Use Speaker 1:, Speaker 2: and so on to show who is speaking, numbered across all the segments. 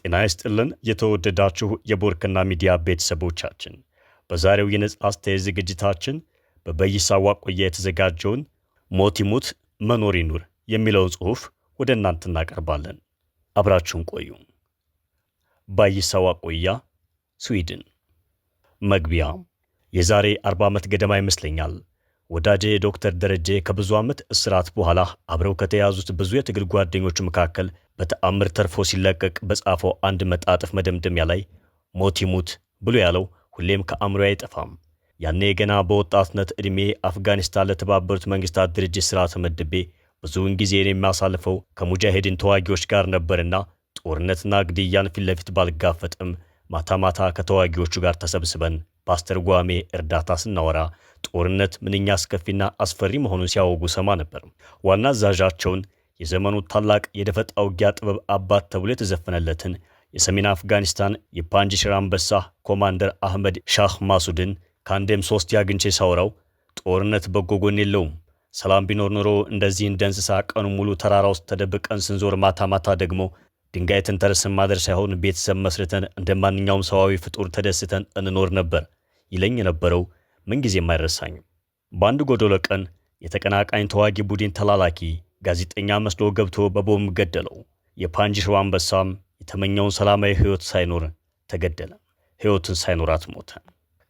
Speaker 1: ጤና ይስጥልን የተወደዳችሁ የቦርክና ሚዲያ ቤተሰቦቻችን፣ በዛሬው የነጻ አስተያየት ዝግጅታችን በበይሳ ዋቆያ የተዘጋጀውን ሞት ይሙት መኖር ይኑር የሚለውን ጽሑፍ ወደ እናንተ እናቀርባለን። አብራችሁን ቆዩ። በይሳ ዋቆያ ስዊድን። መግቢያ። የዛሬ 40 ዓመት ገደማ ይመስለኛል ወዳጄ ዶክተር ደረጀ ከብዙ ዓመት እስራት በኋላ አብረው ከተያዙት ብዙ የትግል ጓደኞቹ መካከል በተአምር ተርፎ ሲለቀቅ በጻፈው አንድ መጣጥፍ መደምደሚያ ላይ ሞት ይሙት ብሎ ያለው ሁሌም ከአእምሮ አይጠፋም። ያኔ ገና በወጣትነት ዕድሜ አፍጋኒስታን ለተባበሩት መንግስታት ድርጅት ሥራ ተመድቤ ብዙውን ጊዜን የሚያሳልፈው ከሙጃሂዲን ተዋጊዎች ጋር ነበርና ጦርነትና ግድያን ፊት ለፊት ባልጋፈጥም ማታ ማታ ከተዋጊዎቹ ጋር ተሰብስበን በአስተርጓሜ እርዳታ ስናወራ ጦርነት ምንኛ አስከፊና አስፈሪ መሆኑን ሲያወጉ ሰማ ነበር። ዋና አዛዣቸውን የዘመኑ ታላቅ የደፈጣ ውጊያ ጥበብ አባት ተብሎ የተዘፈነለትን የሰሜን አፍጋኒስታን የፓንጅሽር አንበሳ ኮማንደር አህመድ ሻህ ማሱድን ከአንዴም 3 ያግኝቼ ሳወራው ጦርነት በጎ ጎን የለውም፣ ሰላም ቢኖር ኖሮ እንደዚህ እንደ እንስሳ ቀኑ ሙሉ ተራራ ውስጥ ተደብቀን ስንዞር ማታ ማታ ደግሞ ድንጋይ ተንተርሰን ማደር ሳይሆን ቤተሰብ መስርተን እንደ ማንኛውም ሰዋዊ ፍጡር ተደስተን እንኖር ነበር ይለኝ የነበረው ምንጊዜም አይረሳኝም። በአንድ ጎዶሎ ቀን የተቀናቃኝ ተዋጊ ቡድን ተላላኪ ጋዜጠኛ መስሎ ገብቶ በቦምብ ገደለው። የፓንጅሽሩ አንበሳም የተመኘውን ሰላማዊ ሕይወት ሳይኖር ተገደለ። ሕይወትን ሳይኖራት ሞተ።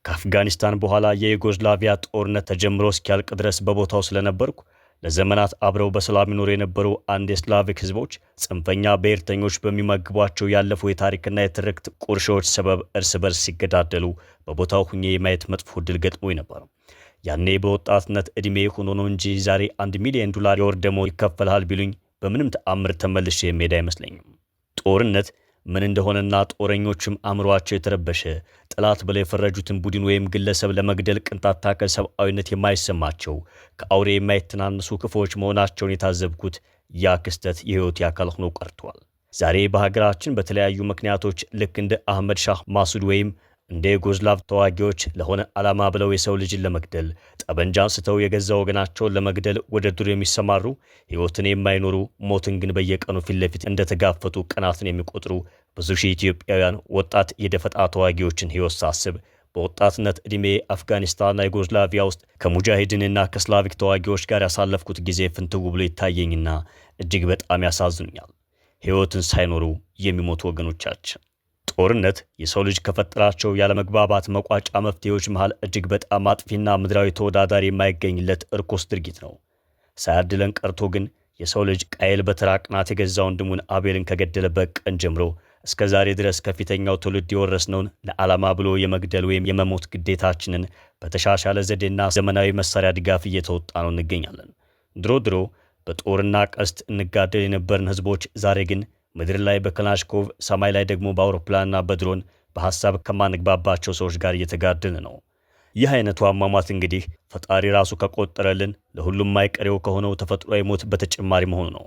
Speaker 1: ከአፍጋኒስታን በኋላ የዩጎዝላቪያ ጦርነት ተጀምሮ እስኪያልቅ ድረስ በቦታው ስለነበርኩ ለዘመናት አብረው በሰላም ይኖሩ የነበሩ አንድ የስላቪክ ሕዝቦች ጽንፈኛ ብሔርተኞች በሚመግቧቸው ያለፉ የታሪክና የትርክት ቁርሾች ሰበብ እርስ በርስ ሲገዳደሉ በቦታው ሁኜ የማየት መጥፎ ዕድል ገጥሞኝ ነበር። ያኔ በወጣትነት ዕድሜ ሆኖ ነው እንጂ ዛሬ $1 ሚሊዮን የወር ደመወዝ ይከፈልሃል ቢሉኝ በምንም ተአምር ተመልሼ የምሄድ አይመስለኝም። ጦርነት ምን እንደሆነና ጦረኞችም አእምሯቸው የተረበሸ ጠላት ብለው የፈረጁትን ቡድን ወይም ግለሰብ ለመግደል ቅንጣት ታክል ሰብአዊነት የማይሰማቸው ከአውሬ የማይተናነሱ ክፉዎች መሆናቸውን የታዘብኩት ያ ክስተት የሕይወት አካል ሆኖ ቀርቷል። ዛሬ በሀገራችን በተለያዩ ምክንያቶች ልክ እንደ አህመድ ሻህ ማሱድ ወይም እንደ ዩጎዝላቭ ተዋጊዎች ለሆነ ዓላማ ብለው የሰው ልጅን ለመግደል ጠበንጃ አንስተው የገዛ ወገናቸውን ለመግደል ወደ ዱር የሚሰማሩ ሕይወትን የማይኖሩ ሞትን ግን በየቀኑ ፊት ለፊት እንደተጋፈጡ ቀናትን የሚቆጥሩ ብዙ ሺህ ኢትዮጵያውያን ወጣት የደፈጣ ተዋጊዎችን ሕይወት ሳስብ በወጣትነት ዕድሜ አፍጋኒስታንና ዩጎዝላቪያ ውስጥ ከሙጃሂድንና ከስላቪክ ተዋጊዎች ጋር ያሳለፍኩት ጊዜ ፍንትው ብሎ ይታየኝና እጅግ በጣም ያሳዝኑኛል። ሕይወትን ሳይኖሩ የሚሞቱ ወገኖቻችን። ጦርነት የሰው ልጅ ከፈጠራቸው ያለመግባባት መቋጫ መፍትሄዎች መሃል እጅግ በጣም አጥፊና ምድራዊ ተወዳዳሪ የማይገኝለት እርኩስ ድርጊት ነው። ሳያድለን ቀርቶ ግን የሰው ልጅ ቃየል በተራ ቅናት የገዛ ወንድሙን አቤልን ከገደለበት ቀን ጀምሮ እስከ ዛሬ ድረስ ከፊተኛው ትውልድ የወረስነውን ለዓላማ ብሎ የመግደል ወይም የመሞት ግዴታችንን በተሻሻለ ዘዴና ዘመናዊ መሳሪያ ድጋፍ እየተወጣ ነው እንገኛለን። ድሮ በጦርና ቀስት እንጋደል የነበርን ህዝቦች ዛሬ ግን ምድር ላይ በክላሽኮቭ ሰማይ ላይ ደግሞ በአውሮፕላንና በድሮን በሐሳብ ከማንግባባቸው ሰዎች ጋር እየተጋደልን ነው። ይህ አይነቱ አሟሟት እንግዲህ ፈጣሪ ራሱ ከቆጠረልን ለሁሉም ማይቀሬው ከሆነው ተፈጥሯዊ ሞት በተጨማሪ መሆኑ ነው።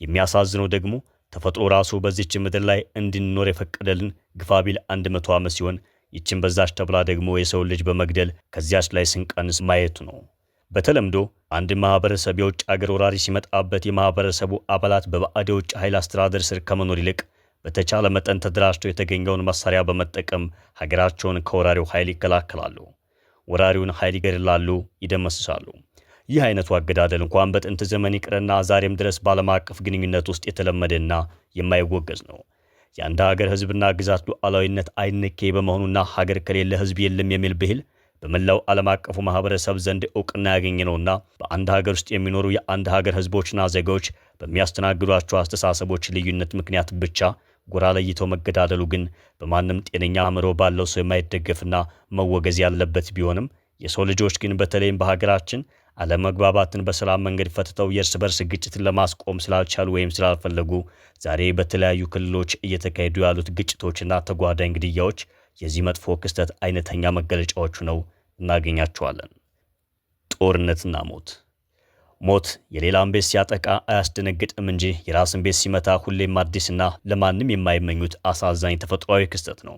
Speaker 1: የሚያሳዝነው ደግሞ ተፈጥሮ ራሱ በዚች ምድር ላይ እንድንኖር የፈቀደልን ግፋቢል 100 ዓመት ሲሆን ይችን በዛች ተብላ ደግሞ የሰው ልጅ በመግደል ከዚያች ላይ ስንቀንስ ማየቱ ነው። በተለምዶ አንድ ማህበረሰብ የውጭ አገር ወራሪ ሲመጣበት የማህበረሰቡ አባላት በባዕድ የውጭ ኃይል አስተዳደር ስር ከመኖር ይልቅ በተቻለ መጠን ተደራጅተው የተገኘውን መሳሪያ በመጠቀም ሀገራቸውን ከወራሪው ኃይል ይከላከላሉ። ወራሪውን ኃይል ይገድላሉ፣ ይደመስሳሉ። ይህ አይነቱ አገዳደል እንኳን በጥንት ዘመን ይቅርና ዛሬም ድረስ በዓለም አቀፍ ግንኙነት ውስጥ የተለመደና የማይወገዝ ነው። የአንድ ሀገር ህዝብና ግዛት ሉዓላዊነት አይነኬ በመሆኑና ሀገር ከሌለ ህዝብ የለም የሚል ብሂል በመላው ዓለም አቀፉ ማህበረሰብ ዘንድ ዕውቅና ያገኘ ነውና በአንድ ሀገር ውስጥ የሚኖሩ የአንድ ሀገር ህዝቦችና ዜጋዎች በሚያስተናግዷቸው አስተሳሰቦች ልዩነት ምክንያት ብቻ ጎራ ለይተው መገዳደሉ ግን በማንም ጤነኛ አእምሮ ባለው ሰው የማይደገፍና መወገዝ ያለበት ቢሆንም የሰው ልጆች ግን በተለይም በሀገራችን አለመግባባትን በሰላም መንገድ ፈትተው የእርስ በርስ ግጭትን ለማስቆም ስላልቻሉ ወይም ስላልፈለጉ ዛሬ በተለያዩ ክልሎች እየተካሄዱ ያሉት ግጭቶችና ተጓዳኝ ግድያዎች የዚህ መጥፎ ክስተት አይነተኛ መገለጫዎቹ ነው እናገኛቸዋለን። ጦርነትና ሞት የሌላን ቤት ሲያጠቃ አያስደነግጥም እንጂ የራስን ቤት ሲመታ ሁሌም አዲስና ለማንም የማይመኙት አሳዛኝ ተፈጥሯዊ ክስተት ነው።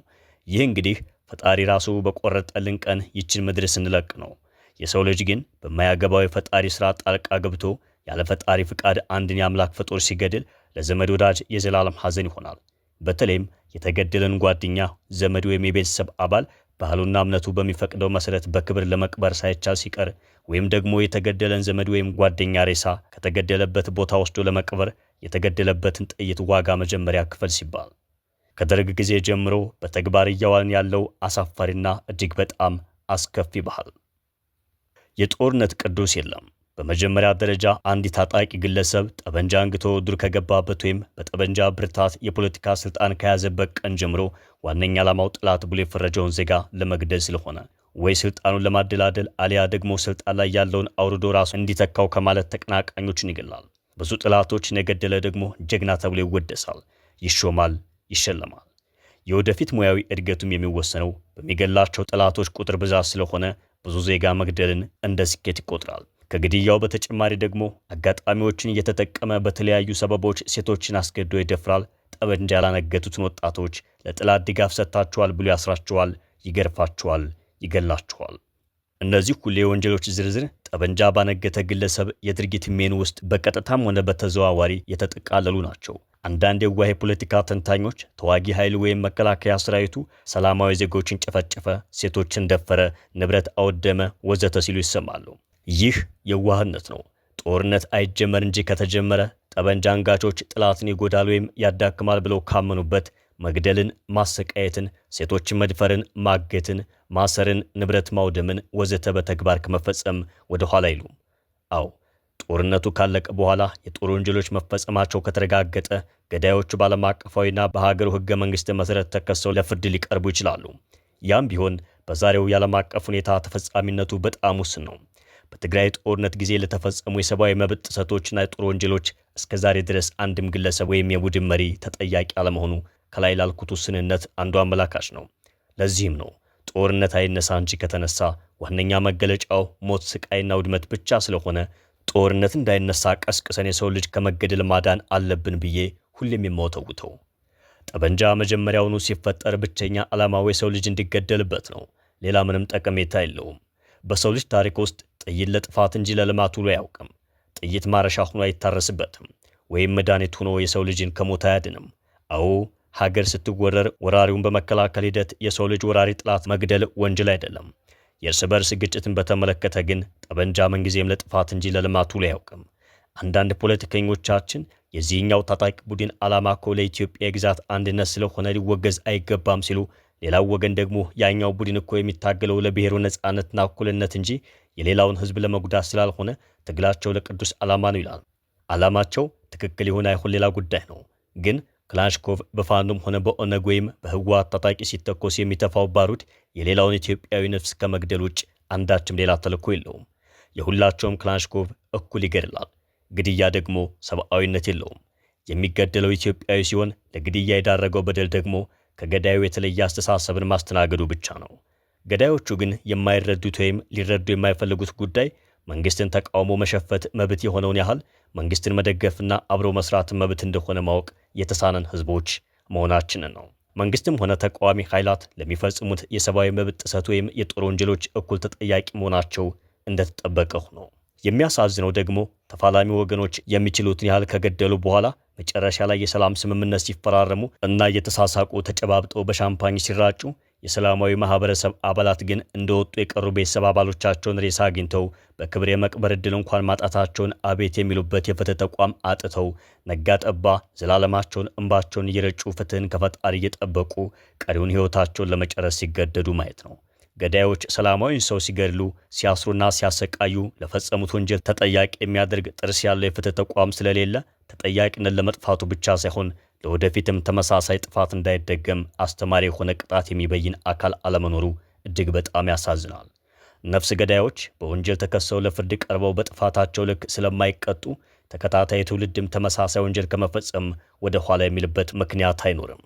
Speaker 1: ይህ እንግዲህ ፈጣሪ ራሱ በቆረጠልን ቀን ይችን ምድር ስንለቅ ነው። የሰው ልጅ ግን በማያገባው የፈጣሪ ሥራ ጣልቃ ገብቶ ያለ ፈጣሪ ፍቃድ አንድን የአምላክ ፍጡር ሲገድል ለዘመድ ወዳጅ የዘላለም ሐዘን ይሆናል። በተለይም የተገደለን ጓደኛ፣ ዘመድ ወይም የቤተሰብ አባል ባህሉና እምነቱ በሚፈቅደው መሰረት በክብር ለመቅበር ሳይቻል ሲቀር ወይም ደግሞ የተገደለን ዘመድ ወይም ጓደኛ ሬሳ ከተገደለበት ቦታ ወስዶ ለመቅበር የተገደለበትን ጥይት ዋጋ መጀመሪያ ክፈል ሲባል ከደርግ ጊዜ ጀምሮ በተግባር እያዋልን ያለው አሳፋሪና እጅግ በጣም አስከፊ ባህል። የጦርነት ቅዱስ የለም። በመጀመሪያ ደረጃ አንድ ታጣቂ ግለሰብ ጠበንጃ አንግቶ ዱር ከገባበት ወይም በጠበንጃ ብርታት የፖለቲካ ስልጣን ከያዘበት ቀን ጀምሮ ዋነኛ ዓላማው ጠላት ብሎ የፈረጀውን ዜጋ ለመግደል ስለሆነ ወይ ስልጣኑን ለማደላደል አሊያ ደግሞ ስልጣን ላይ ያለውን አውርዶ ራሱ እንዲተካው ከማለት ተቀናቃኞችን ይገላል። ብዙ ጠላቶችን የገደለ ደግሞ ጀግና ተብሎ ይወደሳል፣ ይሾማል፣ ይሸለማል። የወደፊት ሙያዊ እድገቱም የሚወሰነው በሚገላቸው ጠላቶች ቁጥር ብዛት ስለሆነ ብዙ ዜጋ መግደልን እንደ ስኬት ይቆጥራል። ከግድያው በተጨማሪ ደግሞ አጋጣሚዎችን እየተጠቀመ በተለያዩ ሰበቦች ሴቶችን አስገድዶ ይደፍራል። ጠበንጃ ያላነገቱትን ወጣቶች ለጠላት ድጋፍ ሰጥታችኋል ብሎ ያስራቸዋል፣ ይገርፋቸዋል፣ ይገላቸዋል። እነዚህ ሁሉ የወንጀሎች ዝርዝር ጠበንጃ ባነገተ ግለሰብ የድርጊት ሜኑ ውስጥ በቀጥታም ሆነ በተዘዋዋሪ የተጠቃለሉ ናቸው። አንዳንድ የዋህ የፖለቲካ ተንታኞች ተዋጊ ኃይል ወይም መከላከያ ሰራዊቱ ሰላማዊ ዜጎችን ጨፈጨፈ፣ ሴቶችን ደፈረ፣ ንብረት አወደመ ወዘተ ሲሉ ይሰማሉ። ይህ የዋህነት ነው። ጦርነት አይጀመር እንጂ ከተጀመረ ጠበንጃ አንጋቾች ጠላትን ይጎዳል ወይም ያዳክማል ብለው ካመኑበት መግደልን፣ ማሰቃየትን፣ ሴቶችን መድፈርን፣ ማገትን፣ ማሰርን፣ ንብረት ማውደምን ወዘተ በተግባር ከመፈጸም ወደ ኋላ አይሉም። አዎ ጦርነቱ ካለቀ በኋላ የጦር ወንጀሎች መፈጸማቸው ከተረጋገጠ ገዳዮቹ በዓለም አቀፋዊና በሀገሩ ሕገ መንግሥት መሠረት ተከሰው ለፍርድ ሊቀርቡ ይችላሉ። ያም ቢሆን በዛሬው የዓለም አቀፍ ሁኔታ ተፈጻሚነቱ በጣም ውስን ነው። በትግራይ ጦርነት ጊዜ ለተፈጸሙ የሰብአዊ መብት ጥሰቶችና የጦር ወንጀሎች እስከዛሬ ድረስ አንድም ግለሰብ ወይም የቡድን መሪ ተጠያቂ አለመሆኑ ከላይ ላልኩት ውስንነት አንዱ አመላካች ነው። ለዚህም ነው ጦርነት አይነሳ እንጂ ከተነሳ ዋነኛ መገለጫው ሞት፣ ስቃይና ውድመት ብቻ ስለሆነ ጦርነት እንዳይነሳ ቀስቅሰን የሰው ልጅ ከመገደል ማዳን አለብን ብዬ ሁሌም የማወተውተው። ጠበንጃ መጀመሪያውኑ ሲፈጠር ብቸኛ ዓላማው የሰው ልጅ እንዲገደልበት ነው። ሌላ ምንም ጠቀሜታ የለውም። በሰው ልጅ ታሪክ ውስጥ ጥይት ለጥፋት እንጂ ለልማት ውሎ አያውቅም። ጥይት ማረሻ ሆኖ አይታረስበትም፣ ወይም መድኃኒት ሆኖ የሰው ልጅን ከሞት አያድንም። አዎ ሀገር ስትወረር ወራሪውን በመከላከል ሂደት የሰው ልጅ ወራሪ ጠላት መግደል ወንጀል አይደለም። የእርስ በርስ ግጭትን በተመለከተ ግን ጠበንጃ ምንጊዜም ለጥፋት እንጂ ለልማት ውሎ አያውቅም። አንዳንድ ፖለቲከኞቻችን የዚህኛው ታጣቂ ቡድን ዓላማ እኮ ለኢትዮጵያ የግዛት አንድነት ስለሆነ ሊወገዝ አይገባም ሲሉ፣ ሌላው ወገን ደግሞ ያኛው ቡድን እኮ የሚታገለው ለብሔሩ ነጻነትና እኩልነት እንጂ የሌላውን ሕዝብ ለመጉዳት ስላልሆነ ትግላቸው ለቅዱስ ዓላማ ነው ይላል። ዓላማቸው ትክክል ይሁን አይሁን ሌላ ጉዳይ ነው። ግን ክላሽንኮቭ በፋኖም ሆነ በኦነግ ወይም በህወሓት ታጣቂ ሲተኮስ የሚተፋው ባሩድ የሌላውን ኢትዮጵያዊ ነፍስ ከመግደል ውጭ አንዳችም ሌላ ተልዕኮ የለውም። የሁላቸውም ክላሽንኮቭ እኩል ይገድላል። ግድያ ደግሞ ሰብአዊነት የለውም። የሚገደለው ኢትዮጵያዊ ሲሆን ለግድያ የዳረገው በደል ደግሞ ከገዳዩ የተለየ አስተሳሰብን ማስተናገዱ ብቻ ነው። ገዳዮቹ ግን የማይረዱት ወይም ሊረዱ የማይፈልጉት ጉዳይ መንግስትን ተቃውሞ መሸፈት መብት የሆነውን ያህል መንግስትን መደገፍና አብሮ መስራት መብት እንደሆነ ማወቅ የተሳነን ህዝቦች መሆናችንን ነው። መንግስትም ሆነ ተቃዋሚ ኃይላት ለሚፈጽሙት የሰብአዊ መብት ጥሰት ወይም የጦር ወንጀሎች እኩል ተጠያቂ መሆናቸው እንደተጠበቀ ሆኖ የሚያሳዝነው ደግሞ ተፋላሚ ወገኖች የሚችሉትን ያህል ከገደሉ በኋላ መጨረሻ ላይ የሰላም ስምምነት ሲፈራረሙ እና እየተሳሳቁ ተጨባብጠው በሻምፓኝ ሲራጩ የሰላማዊ ማህበረሰብ አባላት ግን እንደወጡ የቀሩ ቤተሰብ አባሎቻቸውን ሬሳ አግኝተው በክብር የመቅበር ዕድል እንኳን ማጣታቸውን አቤት የሚሉበት የፍትህ ተቋም አጥተው ነጋ ጠባ ዘላለማቸውን እንባቸውን እየረጩ ፍትህን ከፈጣሪ እየጠበቁ ቀሪውን ህይወታቸውን ለመጨረስ ሲገደዱ ማየት ነው። ገዳዮች ሰላማዊን ሰው ሲገድሉ፣ ሲያስሩና ሲያሰቃዩ ለፈጸሙት ወንጀል ተጠያቂ የሚያደርግ ጥርስ ያለው የፍትህ ተቋም ስለሌለ ተጠያቂነት ለመጥፋቱ ብቻ ሳይሆን ለወደፊትም ተመሳሳይ ጥፋት እንዳይደገም አስተማሪ የሆነ ቅጣት የሚበይን አካል አለመኖሩ እጅግ በጣም ያሳዝናል። ነፍስ ገዳዮች በወንጀል ተከሰው ለፍርድ ቀርበው በጥፋታቸው ልክ ስለማይቀጡ ተከታታይ ትውልድም ተመሳሳይ ወንጀል ከመፈጸም ወደ ኋላ የሚልበት ምክንያት አይኖርም።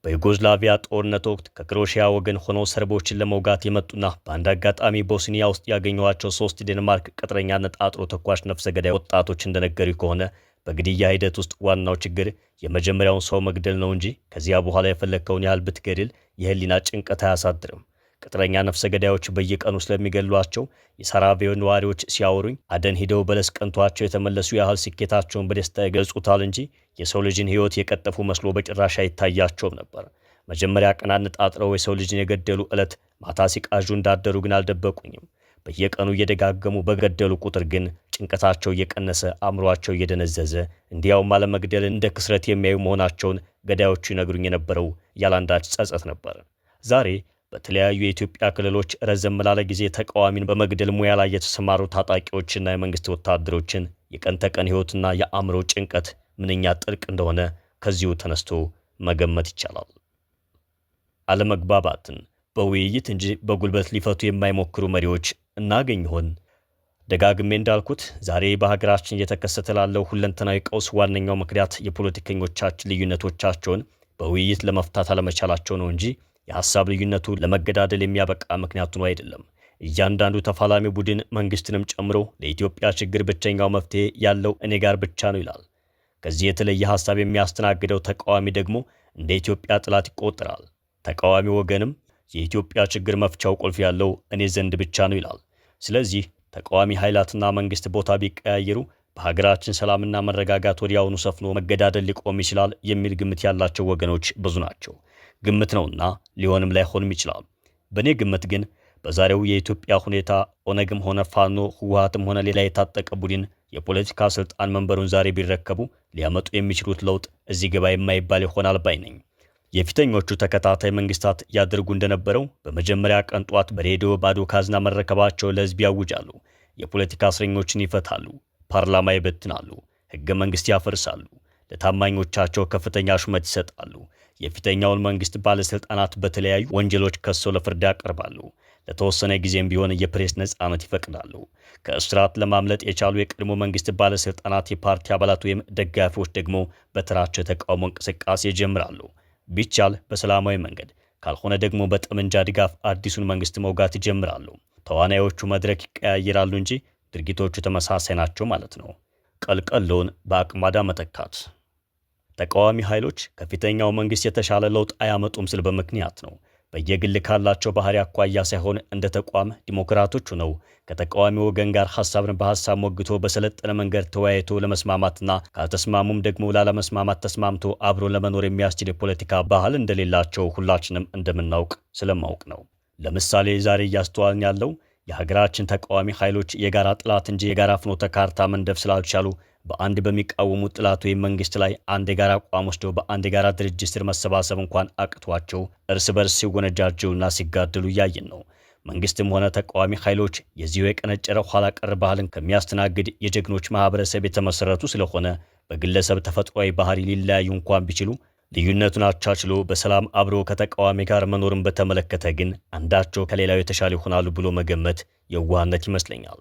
Speaker 1: በዩጎዝላቪያ ጦርነት ወቅት ከክሮሺያ ወገን ሆነው ሰርቦችን ለመውጋት የመጡና በአንድ አጋጣሚ ቦስኒያ ውስጥ ያገኘኋቸው 3 ዴንማርክ ቅጥረኛ ነጣጥሮ ተኳሽ ነፍሰ ገዳይ ወጣቶች እንደነገሩ ከሆነ በግድያ ሂደት ውስጥ ዋናው ችግር የመጀመሪያውን ሰው መግደል ነው እንጂ ከዚያ በኋላ የፈለግከውን ያህል ብትገድል የህሊና ጭንቀት አያሳድርም። ቅጥረኛ ነፍሰ ገዳዮች በየቀኑ ስለሚገሏቸው የሳራቬዮ ነዋሪዎች ሲያወሩኝ አደን ሂደው በለስ ቀንቷቸው የተመለሱ ያህል ስኬታቸውን በደስታ ይገልጹታል እንጂ የሰው ልጅን ሕይወት የቀጠፉ መስሎ በጭራሽ አይታያቸውም ነበር። መጀመሪያ ቀን አነጣጥረው የሰው ልጅን የገደሉ ዕለት ማታ ሲቃዡ እንዳደሩ ግን አልደበቁኝም። በየቀኑ እየደጋገሙ በገደሉ ቁጥር ግን ጭንቀታቸው እየቀነሰ አእምሯቸው እየደነዘዘ እንዲያውም አለመግደልን እንደ ክስረት የሚያዩ መሆናቸውን ገዳዮቹ ይነግሩኝ የነበረው ያላንዳች ጸጸት ነበር። ዛሬ በተለያዩ የኢትዮጵያ ክልሎች ረዘም ላለ ጊዜ ተቃዋሚን በመግደል ሙያ ላይ የተሰማሩ ታጣቂዎችና የመንግስት ወታደሮችን የቀን ተቀን ሕይወትና የአእምሮ ጭንቀት ምንኛ ጥልቅ እንደሆነ ከዚሁ ተነስቶ መገመት ይቻላል። አለመግባባትን በውይይት እንጂ በጉልበት ሊፈቱ የማይሞክሩ መሪዎች እናገኝ ይሆን? ደጋግሜ እንዳልኩት ዛሬ በሀገራችን እየተከሰተ ላለው ሁለንተናዊ ቀውስ ዋነኛው ምክንያት የፖለቲከኞቻችን ልዩነቶቻቸውን በውይይት ለመፍታት አለመቻላቸው ነው እንጂ የሐሳብ ልዩነቱ ለመገዳደል የሚያበቃ ምክንያቱ ነው አይደለም። እያንዳንዱ ተፋላሚ ቡድን መንግስትንም ጨምሮ ለኢትዮጵያ ችግር ብቸኛው መፍትሄ ያለው እኔ ጋር ብቻ ነው ይላል። ከዚህ የተለየ ሐሳብ የሚያስተናግደው ተቃዋሚ ደግሞ እንደ ኢትዮጵያ ጠላት ይቆጠራል። ተቃዋሚ ወገንም የኢትዮጵያ ችግር መፍቻው ቁልፍ ያለው እኔ ዘንድ ብቻ ነው ይላል። ስለዚህ ተቃዋሚ ኃይላትና መንግስት ቦታ ቢቀያየሩ በሀገራችን ሰላምና መረጋጋት ወዲያውኑ ሰፍኖ መገዳደል ሊቆም ይችላል የሚል ግምት ያላቸው ወገኖች ብዙ ናቸው። ግምት ነውና ሊሆንም ላይሆንም ይችላል። በእኔ ግምት ግን በዛሬው የኢትዮጵያ ሁኔታ ኦነግም ሆነ ፋኖ፣ ህወሓትም ሆነ ሌላ የታጠቀ ቡድን የፖለቲካ ስልጣን መንበሩን ዛሬ ቢረከቡ ሊያመጡ የሚችሉት ለውጥ እዚህ ገባ የማይባል ይሆናል ባይ ነኝ። የፊተኞቹ ተከታታይ መንግስታት ያደርጉ እንደነበረው በመጀመሪያ ቀን ጧት በሬዲዮ ባዶ ካዝና መረከባቸው ለህዝብ ያውጃሉ። የፖለቲካ እስረኞችን ይፈታሉ፣ ፓርላማ ይበትናሉ፣ ህገ መንግስት ያፈርሳሉ፣ ለታማኞቻቸው ከፍተኛ ሹመት ይሰጣሉ። የፊተኛውን መንግስት ባለስልጣናት በተለያዩ ወንጀሎች ከሰው ለፍርድ ያቀርባሉ። ለተወሰነ ጊዜም ቢሆን የፕሬስ ነጻነት ይፈቅዳሉ። ከእስራት ለማምለጥ የቻሉ የቀድሞ መንግስት ባለስልጣናት የፓርቲ አባላት ወይም ደጋፊዎች ደግሞ በተራቸው የተቃውሞ እንቅስቃሴ ይጀምራሉ። ቢቻል በሰላማዊ መንገድ ካልሆነ ደግሞ በጠመንጃ ድጋፍ አዲሱን መንግስት መውጋት ይጀምራሉ። ተዋናዮቹ መድረክ ይቀያየራሉ እንጂ ድርጊቶቹ ተመሳሳይ ናቸው ማለት ነው። ቀልቀሎን በአቅማዳ መተካት። ተቃዋሚ ኃይሎች ከፊተኛው መንግስት የተሻለ ለውጥ አያመጡም ስል በምክንያት ነው። በየግል ካላቸው ባህሪ አኳያ ሳይሆን እንደ ተቋም ዲሞክራቶች ሆነው ከተቃዋሚ ወገን ጋር ሐሳብን በሐሳብ ሞግቶ በሰለጠነ መንገድ ተወያይቶ ለመስማማትና ካልተስማሙም ደግሞ ላለመስማማት ተስማምቶ አብሮ ለመኖር የሚያስችል የፖለቲካ ባህል እንደሌላቸው ሁላችንም እንደምናውቅ ስለማውቅ ነው። ለምሳሌ ዛሬ እያስተዋልን ያለው የሀገራችን ተቃዋሚ ኃይሎች የጋራ ጥላት እንጂ የጋራ ፍኖተ ካርታ መንደፍ ስላልቻሉ በአንድ በሚቃወሙት ጥላት ወይም መንግስት ላይ አንድ የጋራ አቋም ወስደው በአንድ የጋራ ድርጅት ስር መሰባሰብ እንኳን አቅቷቸው እርስ በርስ ሲወነጃጀውና ሲጋደሉ እያየን ነው። መንግስትም ሆነ ተቃዋሚ ኃይሎች የዚሁ የቀነጨረ ኋላ ቀር ባህልን ከሚያስተናግድ የጀግኖች ማህበረሰብ የተመሰረቱ ስለሆነ በግለሰብ ተፈጥሯዊ ባህሪ ሊለያዩ እንኳን ቢችሉ ልዩነቱን አቻችሎ በሰላም አብሮ ከተቃዋሚ ጋር መኖርን በተመለከተ ግን አንዳቸው ከሌላው የተሻለ ይሆናሉ ብሎ መገመት የዋህነት ይመስለኛል።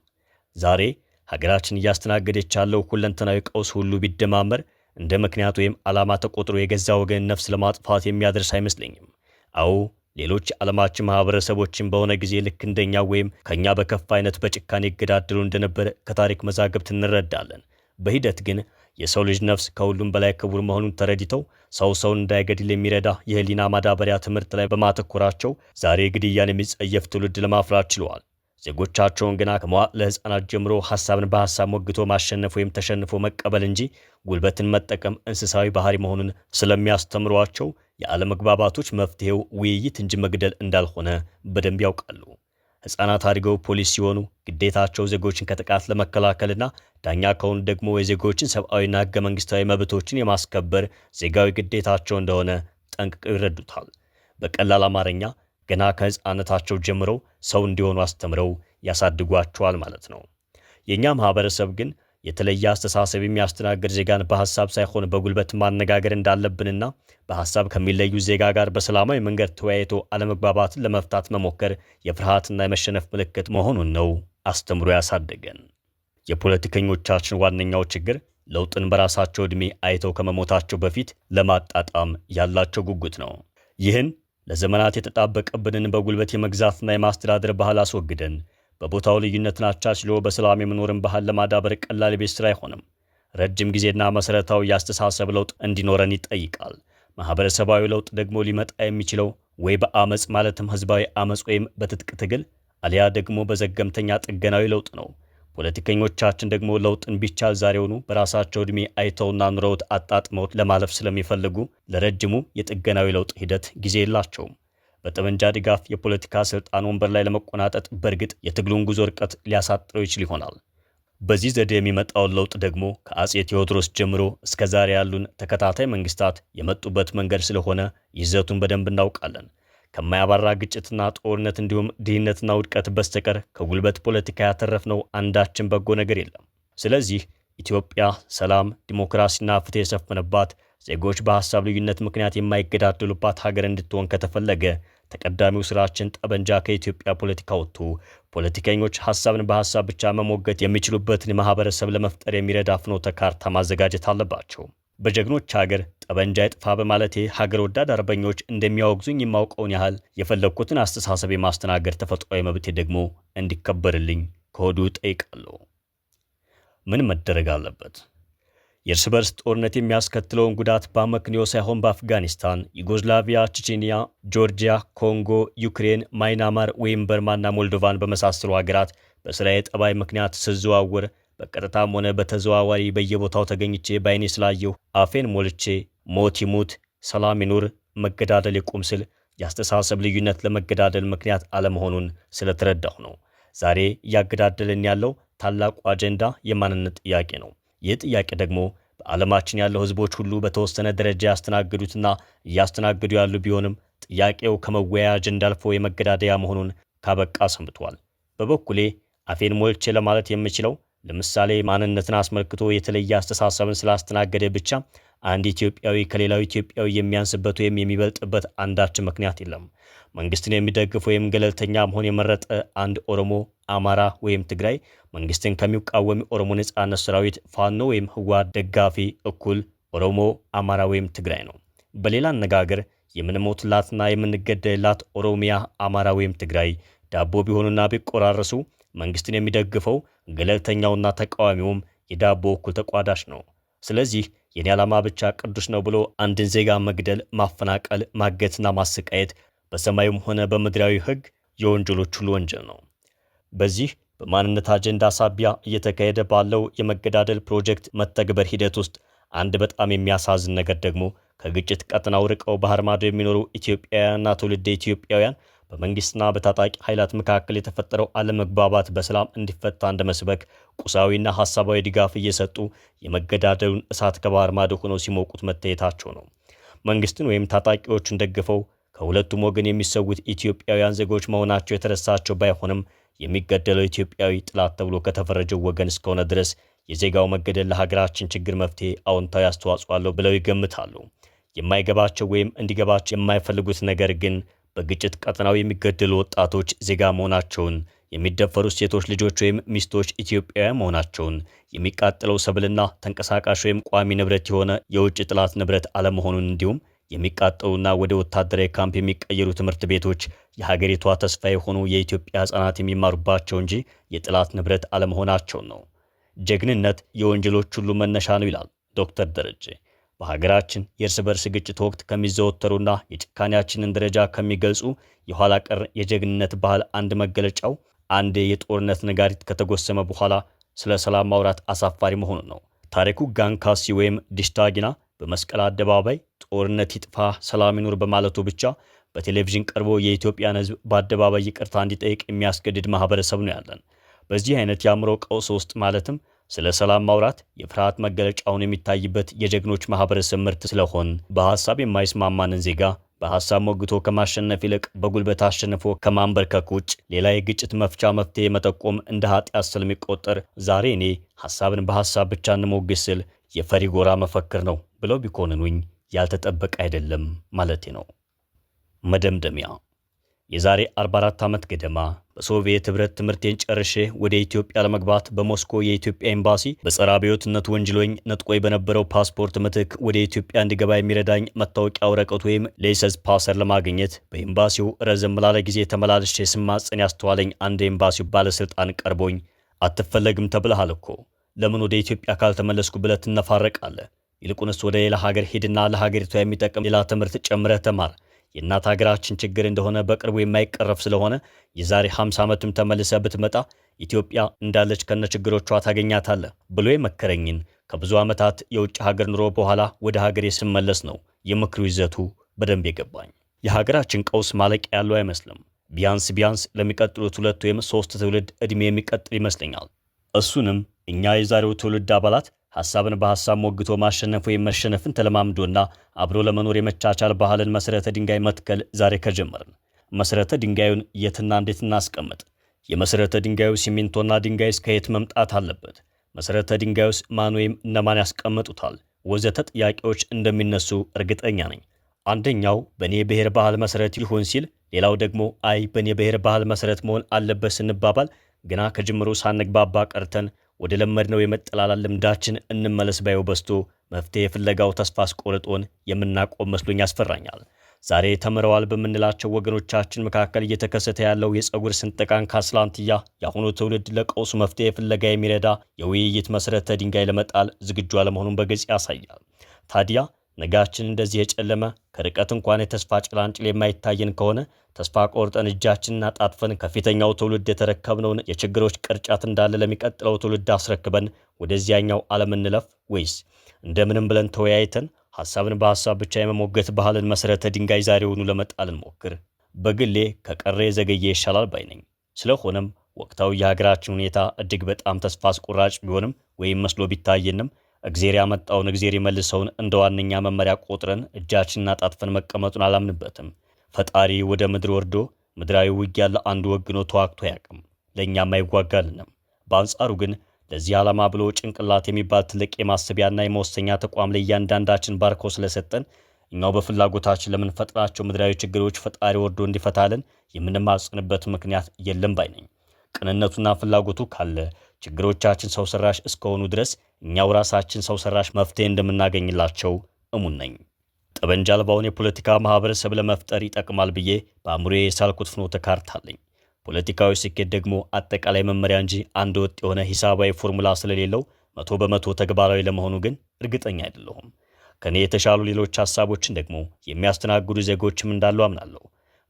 Speaker 1: ዛሬ ሀገራችን እያስተናገደች ያለው ሁለንተናዊ ቀውስ ሁሉ ቢደማመር እንደ ምክንያት ወይም ዓላማ ተቆጥሮ የገዛ ወገን ነፍስ ለማጥፋት የሚያደርስ አይመስለኝም። አዎ ሌሎች ዓለማችን ማህበረሰቦችን በሆነ ጊዜ ልክ እንደኛ ወይም ከኛ በከፋ አይነት በጭካኔ ይገዳደሉ እንደነበር ከታሪክ መዛግብት እንረዳለን። በሂደት ግን የሰው ልጅ ነፍስ ከሁሉም በላይ ክቡር መሆኑን ተረድተው ሰውን እንዳይገድል የሚረዳ የህሊና ማዳበሪያ ትምህርት ላይ በማተኮራቸው ዛሬ ግድያን የሚጸየፍ ትውልድ ለማፍራት ችለዋል። ዜጎቻቸውን ግና ከመዋዕለ ሕፃናት ጀምሮ ሐሳብን በሐሳብ ሞግቶ ማሸነፍ ወይም ተሸንፎ መቀበል እንጂ ጉልበትን መጠቀም እንስሳዊ ባህሪ መሆኑን ስለሚያስተምሯቸው የአለመግባባቶች መፍትሄው ውይይት እንጂ መግደል እንዳልሆነ በደንብ ያውቃሉ። ሕፃናት አድገው ፖሊስ ሲሆኑ ግዴታቸው ዜጎችን ከጥቃት ለመከላከልና ዳኛ ከሆኑ ደግሞ የዜጎችን ሰብአዊና ህገ መንግስታዊ መብቶችን የማስከበር ዜጋዊ ግዴታቸው እንደሆነ ጠንቅቀው ይረዱታል። በቀላል አማርኛ ገና ከሕፃንነታቸው ጀምረው ሰው እንዲሆኑ አስተምረው ያሳድጓቸዋል ማለት ነው። የኛ ማህበረሰብ ግን የተለየ አስተሳሰብ የሚያስተናግድ ዜጋን በሐሳብ ሳይሆን በጉልበት ማነጋገር እንዳለብንና በሐሳብ ከሚለዩ ዜጋ ጋር በሰላማዊ መንገድ ተወያይቶ አለመግባባትን ለመፍታት መሞከር የፍርሃትና የመሸነፍ ምልክት መሆኑን ነው አስተምሮ ያሳደገን። የፖለቲከኞቻችን ዋነኛው ችግር ለውጥን በራሳቸው ዕድሜ አይተው ከመሞታቸው በፊት ለማጣጣም ያላቸው ጉጉት ነው። ይህን ለዘመናት የተጣበቀብንን በጉልበት የመግዛትና የማስተዳደር ባህል አስወግደን በቦታው ልዩነትን አቻችሎ በሰላም የመኖርን ባህል ለማዳበር ቀላል ቤት ስራ አይሆንም። ረጅም ጊዜና መሰረታዊ የአስተሳሰብ ለውጥ እንዲኖረን ይጠይቃል። ማህበረሰባዊ ለውጥ ደግሞ ሊመጣ የሚችለው ወይ በአመጽ ማለትም ህዝባዊ አመጽ ወይም በትጥቅ ትግል አሊያ ደግሞ በዘገምተኛ ጥገናዊ ለውጥ ነው። ፖለቲከኞቻችን ደግሞ ለውጥን ቢቻል ዛሬውኑ በራሳቸው ዕድሜ አይተውና ኑረውት አጣጥመው ለማለፍ ስለሚፈልጉ ለረጅሙ የጥገናዊ ለውጥ ሂደት ጊዜ የላቸውም። በጠመንጃ ድጋፍ የፖለቲካ ስልጣን ወንበር ላይ ለመቆናጠጥ በእርግጥ የትግሉን ጉዞ ርቀት ሊያሳጥረው ይችል ይሆናል። በዚህ ዘዴ የሚመጣውን ለውጥ ደግሞ ከአጼ ቴዎድሮስ ጀምሮ እስከ ዛሬ ያሉን ተከታታይ መንግስታት የመጡበት መንገድ ስለሆነ ይዘቱን በደንብ እናውቃለን። ከማያባራ ግጭትና ጦርነት እንዲሁም ድህነትና ውድቀት በስተቀር ከጉልበት ፖለቲካ ያተረፍነው አንዳችን በጎ ነገር የለም። ስለዚህ ኢትዮጵያ ሰላም፣ ዲሞክራሲና ፍትህ የሰፈነባት ዜጎች በሐሳብ ልዩነት ምክንያት የማይገዳደሉባት ሀገር እንድትሆን ከተፈለገ ተቀዳሚው ስራችን ጠበንጃ ከኢትዮጵያ ፖለቲካ ወጥቶ ፖለቲከኞች ሐሳብን በሐሳብ ብቻ መሞገት የሚችሉበትን ማህበረሰብ ለመፍጠር የሚረዳ ፍኖተ ካርታ ማዘጋጀት አለባቸው። በጀግኖች ሀገር ጠበንጃ ይጥፋ በማለቴ ሀገር ወዳድ አርበኞች እንደሚያወግዙኝ የማውቀውን ያህል የፈለግኩትን አስተሳሰብ የማስተናገድ ተፈጥሯዊ መብቴ ደግሞ እንዲከበርልኝ ከወዲሁ ጠይቃለሁ። ምን መደረግ አለበት? የእርስ በርስ ጦርነት የሚያስከትለውን ጉዳት በአመክንዮ ሳይሆን በአፍጋኒስታን፣ ዩጎዝላቪያ፣ ቼቼንያ፣ ጆርጂያ፣ ኮንጎ፣ ዩክሬን፣ ማይናማር ወይም በርማና ሞልዶቫን በመሳሰሉ ሀገራት በስራዬ ጠባይ ምክንያት ስዘዋወር በቀጥታም ሆነ በተዘዋዋሪ በየቦታው ተገኝቼ በአይኔ ስላየሁ አፌን ሞልቼ ሞት ይሙት ሰላም ይኑር መገዳደል ይቁም ስል የአስተሳሰብ ልዩነት ለመገዳደል ምክንያት አለመሆኑን ስለተረዳሁ ነው። ዛሬ እያገዳደልን ያለው ታላቁ አጀንዳ የማንነት ጥያቄ ነው። ይህ ጥያቄ ደግሞ በዓለማችን ያለው ህዝቦች ሁሉ በተወሰነ ደረጃ ያስተናገዱትና እያስተናገዱ ያሉ ቢሆንም ጥያቄው ከመወያያ አጀንዳ አልፎ የመገዳደያ መሆኑን ካበቃ ሰንብቷል። በበኩሌ አፌን ሞልቼ ለማለት የምችለው ለምሳሌ ማንነትን አስመልክቶ የተለየ አስተሳሰብን ስላስተናገደ ብቻ አንድ ኢትዮጵያዊ ከሌላው ኢትዮጵያዊ የሚያንስበት ወይም የሚበልጥበት አንዳች ምክንያት የለም። መንግስትን የሚደግፍ ወይም ገለልተኛ መሆን የመረጠ አንድ ኦሮሞ፣ አማራ ወይም ትግራይ መንግስትን ከሚቃወም ኦሮሞ ነጻነት ሰራዊት ፋኖ ወይም ህወሓት ደጋፊ እኩል ኦሮሞ፣ አማራ ወይም ትግራይ ነው። በሌላ አነጋገር የምንሞትላትና የምንገደልላት ኦሮሚያ፣ አማራ ወይም ትግራይ ዳቦ ቢሆኑና ቢቆራረሱ መንግስትን የሚደግፈው ገለልተኛውና ተቃዋሚውም የዳቦ እኩል ተቋዳሽ ነው። ስለዚህ የኔ ዓላማ ብቻ ቅዱስ ነው ብሎ አንድን ዜጋ መግደል፣ ማፈናቀል፣ ማገትና ማሰቃየት በሰማዩም ሆነ በምድራዊ ህግ የወንጀሎች ሁሉ ወንጀል ነው። በዚህ በማንነት አጀንዳ ሳቢያ እየተካሄደ ባለው የመገዳደል ፕሮጀክት መተግበር ሂደት ውስጥ አንድ በጣም የሚያሳዝን ነገር ደግሞ ከግጭት ቀጠናው ርቀው ባህር ማዶ የሚኖሩ ኢትዮጵያውያንና ትውልደ ኢትዮጵያውያን በመንግስትና በታጣቂ ኃይላት መካከል የተፈጠረው አለመግባባት በሰላም እንዲፈታ እንደመስበክ ቁሳዊና ሐሳባዊ ድጋፍ እየሰጡ የመገዳደሉን እሳት ከባህር ማዶ ሆነው ሲሞቁት መታየታቸው ነው። መንግስትን ወይም ታጣቂዎቹን ደግፈው ከሁለቱም ወገን የሚሰዉት ኢትዮጵያውያን ዜጎች መሆናቸው የተረሳቸው ባይሆንም የሚገደለው ኢትዮጵያዊ ጥላት ተብሎ ከተፈረጀው ወገን እስከሆነ ድረስ የዜጋው መገደል ለሀገራችን ችግር መፍትሄ አዎንታዊ አስተዋጽኦ አለው ብለው ይገምታሉ። የማይገባቸው ወይም እንዲገባቸው የማይፈልጉት ነገር ግን በግጭት ቀጠናው የሚገደሉ ወጣቶች ዜጋ መሆናቸውን፣ የሚደፈሩ ሴቶች ልጆች ወይም ሚስቶች ኢትዮጵያውያን መሆናቸውን፣ የሚቃጠለው ሰብልና ተንቀሳቃሽ ወይም ቋሚ ንብረት የሆነ የውጭ ጥላት ንብረት አለመሆኑን እንዲሁም የሚቃጠሉና ወደ ወታደራዊ ካምፕ የሚቀየሩ ትምህርት ቤቶች የሀገሪቷ ተስፋ የሆኑ የኢትዮጵያ ሕፃናት የሚማሩባቸው እንጂ የጥላት ንብረት አለመሆናቸውን ነው። ጀግንነት የወንጀሎች ሁሉ መነሻ ነው ይላል ዶክተር ደረጀ። በሀገራችን የእርስ በርስ ግጭት ወቅት ከሚዘወተሩና የጭካኔያችንን ደረጃ ከሚገልጹ የኋላ ቀር የጀግንነት ባህል አንድ መገለጫው አንድ የጦርነት ነጋሪት ከተጎሰመ በኋላ ስለ ሰላም ማውራት አሳፋሪ መሆኑ ነው። ታሪኩ ጋንካሲ ወይም ዲሽታጊና በመስቀል አደባባይ ጦርነት ይጥፋ ሰላም ይኑር በማለቱ ብቻ በቴሌቪዥን ቀርቦ የኢትዮጵያን ሕዝብ በአደባባይ ይቅርታ እንዲጠይቅ የሚያስገድድ ማህበረሰብ ነው ያለን። በዚህ አይነት የአእምሮ ቀውስ ውስጥ ማለትም ስለ ሰላም ማውራት የፍርሃት መገለጫውን የሚታይበት የጀግኖች ማህበረሰብ ምርት ስለሆን በሐሳብ የማይስማማንን ዜጋ በሐሳብ ሞግቶ ከማሸነፍ ይልቅ በጉልበት አሸንፎ ከማንበርከክ ውጭ ሌላ የግጭት መፍቻ መፍትሄ መጠቆም እንደ ኃጢአት ስለሚቆጠር ዛሬ እኔ ሐሳብን በሐሳብ ብቻ እንሞግስ ስል የፈሪ ጎራ መፈክር ነው ብለው ቢኮንኑኝ ያልተጠበቀ አይደለም ማለቴ ነው። መደምደሚያ የዛሬ 44 ዓመት ገደማ በሶቪየት ህብረት ትምህርቴን ጨርሼ ወደ ኢትዮጵያ ለመግባት በሞስኮ የኢትዮጵያ ኤምባሲ በጸረ አብዮትነት ወንጅሎኝ ነጥቆኝ በነበረው ፓስፖርት ምትክ ወደ ኢትዮጵያ እንዲገባ የሚረዳኝ መታወቂያ ወረቀት ወይም ሌሰዝ ፓሰር ለማግኘት በኤምባሲው ረዘም ላለ ጊዜ ተመላልሼ ስማጸን ያስተዋለኝ አንድ ኤምባሲው ባለስልጣን ቀርቦኝ አትፈለግም ተብለሃል እኮ ለምን ወደ ኢትዮጵያ ካልተመለስኩ ብለህ ትነፋረቃለህ? ይልቁንስ ወደ ሌላ ሀገር ሄድና ለሀገሪቷ የሚጠቅም ሌላ ትምህርት ጨምረህ ተማር። የእናት ሀገራችን ችግር እንደሆነ በቅርቡ የማይቀረፍ ስለሆነ የዛሬ 50 ዓመትም ተመልሰ ብትመጣ ኢትዮጵያ እንዳለች ከነ ችግሮቿ ታገኛታለህ ብሎ የመከረኝን ከብዙ ዓመታት የውጭ ሀገር ኑሮ በኋላ ወደ ሀገሬ ስመለስ ነው የምክሩ ይዘቱ በደንብ የገባኝ። የሀገራችን ቀውስ ማለቂያ ያለው አይመስልም። ቢያንስ ለሚቀጥሉት 2 ወይም 3 ትውልድ ዕድሜ የሚቀጥል ይመስለኛል። እሱንም እኛ የዛሬው ትውልድ አባላት ሐሳብን በሐሳብ ሞግቶ ማሸነፍ ወይም መሸነፍን ተለማምዶና አብሮ ለመኖር የመቻቻል ባህልን መሰረተ ድንጋይ መትከል ዛሬ ከጀመርን መሰረተ ድንጋዩን የትና እንዴት እናስቀምጥ? የመሰረተ ድንጋዩ ሲሚንቶና ድንጋይስ ከየት መምጣት አለበት? መሰረተ ድንጋዩስ ማን ወይም እነማን ያስቀምጡታል? ወዘተ ጥያቄዎች እንደሚነሱ እርግጠኛ ነኝ። አንደኛው በእኔ ብሔር ባህል መሰረት ይሁን ሲል፣ ሌላው ደግሞ አይ በእኔ ብሔር ባህል መሰረት መሆን አለበት ስንባባል ገና ከጅምሩ ሳንግባባ ቀርተን ወደ ለመድነው የመጠላላል ልምዳችን እንመለስ ባዩ በስቶ መፍትሄ ፍለጋው ተስፋ አስቆርጦን የምናቆም መስሎኝ ያስፈራኛል። ዛሬ ተምረዋል በምንላቸው ወገኖቻችን መካከል እየተከሰተ ያለው የፀጉር ስንጠቃን ካስላንትያ የአሁኑ ትውልድ ለቀውሱ መፍትሄ ፍለጋ የሚረዳ የውይይት መሰረተ ድንጋይ ለመጣል ዝግጁ አለመሆኑን በግልጽ ያሳያል። ታዲያ ነጋችን እንደዚህ የጨለመ ከርቀት እንኳን የተስፋ ጭላንጭል የማይታየን ከሆነ ተስፋ ቆርጠን እጃችንን አጣጥፈን ከፊተኛው ትውልድ የተረከብነውን የችግሮች ቅርጫት እንዳለ ለሚቀጥለው ትውልድ አስረክበን ወደዚያኛው ዓለም እንለፍ ወይስ እንደምንም ብለን ተወያይተን ሐሳብን በሐሳብ ብቻ የመሞገት ባህልን መሰረተ ድንጋይ ዛሬውኑ ለመጣል እንሞክር? በግሌ ከቀረ የዘገየ ይሻላል ባይ ነኝ። ስለሆነም ወቅታዊ የሀገራችን ሁኔታ እጅግ በጣም ተስፋ አስቆራጭ ቢሆንም ወይም መስሎ ቢታየንም እግዜር ያመጣውን እግዜር የመልሰውን እንደ ዋነኛ መመሪያ ቆጥረን እጃችንን አጣጥፈን መቀመጡን አላምንበትም። ፈጣሪ ወደ ምድር ወርዶ ምድራዊ ውጊያ ለአንዱ ወግኖ ተዋግቶ አያውቅም፣ ለእኛም አይዋጋልንም። በአንጻሩ ግን ለዚህ ዓላማ ብሎ ጭንቅላት የሚባል ትልቅ የማሰቢያና የመወሰኛ ተቋም ለእያንዳንዳችን ባርኮ ስለሰጠን እኛው በፍላጎታችን ለምንፈጥራቸው ምድራዊ ችግሮች ፈጣሪ ወርዶ እንዲፈታልን የምንማጽንበት ምክንያት የለም ባይ ነኝ። ቅንነቱና ፍላጎቱ ካለ ችግሮቻችን ሰው ሰራሽ እስከሆኑ ድረስ እኛው ራሳችን ሰው ሰራሽ መፍትሄ እንደምናገኝላቸው እሙን ነኝ። ጠበንጃ አልባውን የፖለቲካ ማህበረሰብ ለመፍጠር ይጠቅማል ብዬ በአእምሮዬ የሳልኩት ፍኖተ ካርታ አለኝ። ፖለቲካዊ ስኬት ደግሞ አጠቃላይ መመሪያ እንጂ አንድ ወጥ የሆነ ሂሳባዊ ፎርሙላ ስለሌለው 100% ተግባራዊ ለመሆኑ ግን እርግጠኛ አይደለሁም። ከኔ የተሻሉ ሌሎች ሐሳቦችን ደግሞ የሚያስተናግዱ ዜጎችም እንዳሉ አምናለሁ።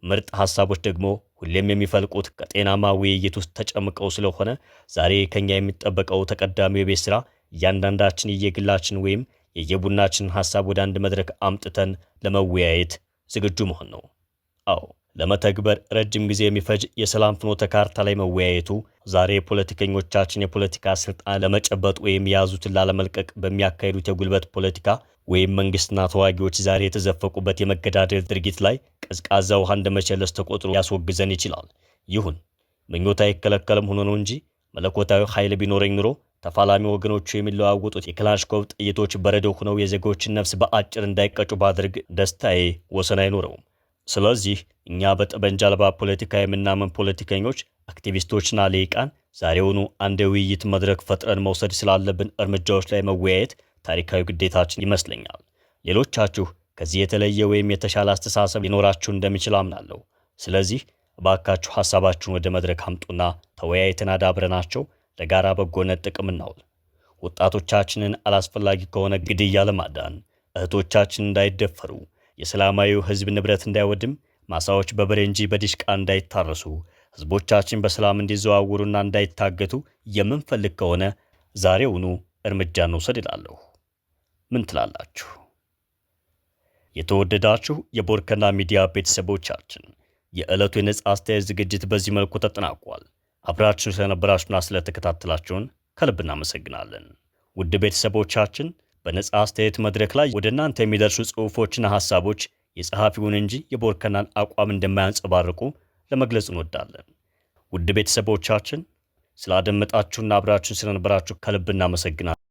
Speaker 1: ምርጥ ሐሳቦች ደግሞ ሁሌም የሚፈልቁት ከጤናማ ውይይት ውስጥ ተጨምቀው ስለሆነ ዛሬ ከኛ የሚጠበቀው ተቀዳሚው የቤት ሥራ እያንዳንዳችን የየግላችን ወይም የየቡናችን ሐሳብ ወደ አንድ መድረክ አምጥተን ለመወያየት ዝግጁ መሆን ነው። አዎ ለመተግበር ረጅም ጊዜ የሚፈጅ የሰላም ፍኖተ ካርታ ላይ መወያየቱ ዛሬ ፖለቲከኞቻችን የፖለቲካ ስልጣን ለመጨበጥ ወይም የያዙትን ላለመልቀቅ በሚያካሂዱት የጉልበት ፖለቲካ ወይም መንግስትና ተዋጊዎች ዛሬ የተዘፈቁበት የመገዳደል ድርጊት ላይ ቀዝቃዛ ውሃ እንደመቸለስ ተቆጥሮ ያስወግዘን ይችላል። ይሁን ምኞት አይከለከልም ሆኖ ነው እንጂ መለኮታዊ ኃይል ቢኖረኝ ኑሮ ተፋላሚ ወገኖቹ የሚለዋወጡት የክላሽንኮቭ ጥይቶች በረዶ ሆነው የዜጎችን ነፍስ በአጭር እንዳይቀጩ ባድርግ ደስታዬ ወሰን አይኖረውም። ስለዚህ እኛ በጠበንጃ አልባ ፖለቲካ የምናምን ፖለቲከኞች፣ አክቲቪስቶችና ልሂቃን ዛሬውኑ አንድ የውይይት መድረክ ፈጥረን መውሰድ ስላለብን እርምጃዎች ላይ መወያየት ታሪካዊ ግዴታችን ይመስለኛል። ሌሎቻችሁ ከዚህ የተለየ ወይም የተሻለ አስተሳሰብ ሊኖራችሁ እንደሚችል አምናለሁ። ስለዚህ እባካችሁ ሐሳባችሁን ወደ መድረክ አምጡና ተወያይተን አዳብረናቸው ለጋራ በጎነት ጥቅም እናውል። ወጣቶቻችንን አላስፈላጊ ከሆነ ግድያ ለማዳን፣ እህቶቻችን እንዳይደፈሩ፣ የሰላማዊው ህዝብ ንብረት እንዳይወድም፣ ማሳዎች በበሬ እንጂ በዲሽቃ እንዳይታረሱ፣ ህዝቦቻችን በሰላም እንዲዘዋወሩና እንዳይታገቱ የምንፈልግ ከሆነ ዛሬውኑ እርምጃ እንውሰድ እላለሁ። ምን ትላላችሁ? የተወደዳችሁ የቦርከና ሚዲያ ቤተሰቦቻችን የዕለቱ የነጻ አስተያየት ዝግጅት በዚህ መልኩ ተጠናቋል። አብራችሁን ስለነበራችሁና ስለተከታተላችሁን ከልብ እናመሰግናለን። ውድ ቤተሰቦቻችን በነጻ አስተያየት መድረክ ላይ ወደ እናንተ የሚደርሱ ጽሑፎችና ሐሳቦች የጸሐፊውን እንጂ የቦርከናን አቋም እንደማያንጸባርቁ ለመግለጽ እንወዳለን። ውድ ቤተሰቦቻችን ስላደመጣችሁና አብራችሁን ስለነበራችሁ ከልብ እናመሰግናለን።